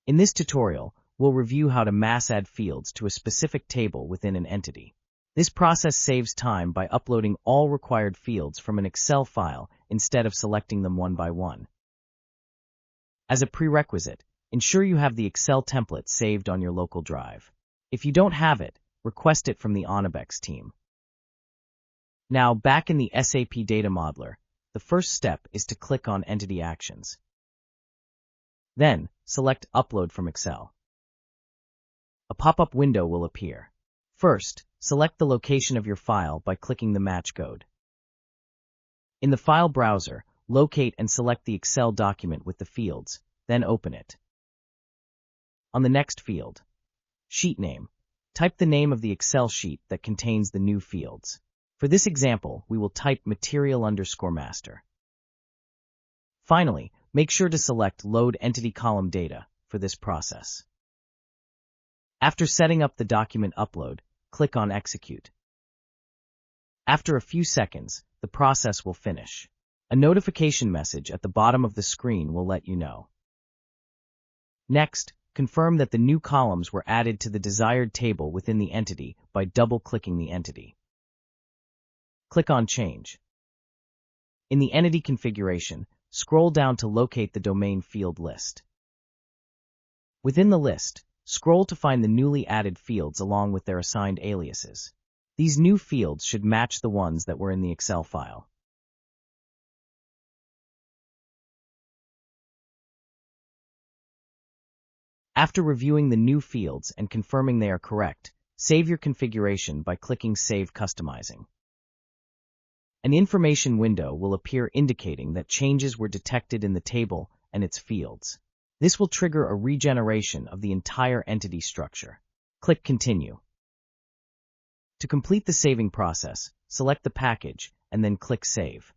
In this tutorial, we'll review how to mass add fields to a specific table within an entity. This process saves time by uploading all required fields from an Excel file instead of selecting them one by one. As a prerequisite, ensure you have the Excel template saved on your local drive. If you don't have it, request it from the Onibex team. Now, back in the SAP Data Modeler, the first step is to click on Entity Actions. Then, select Upload from Excel. A pop-up window will appear. First, select the location of your file by clicking the match code. In the file browser, locate and select the Excel document with the fields, then open it. On the next field, Sheet Name, type the name of the Excel sheet that contains the new fields. For this example, we will type material_master. Finally, make sure to select Load Entity Column Data for this process. After setting up the document upload, click on Execute. After a few seconds, the process will finish. A notification message at the bottom of the screen will let you know. Next, confirm that the new columns were added to the desired table within the entity by double-clicking the entity. Click on Change. In the entity configuration, scroll down to locate the domain field list. Within the list, scroll to find the newly added fields along with their assigned aliases. These new fields should match the ones that were in the Excel file. After reviewing the new fields and confirming they are correct, save your configuration by clicking Save Customizing. An information window will appear indicating that changes were detected in the table and its fields. This will trigger a regeneration of the entire entity structure. Click Continue. To complete the saving process, select the package and then click Save.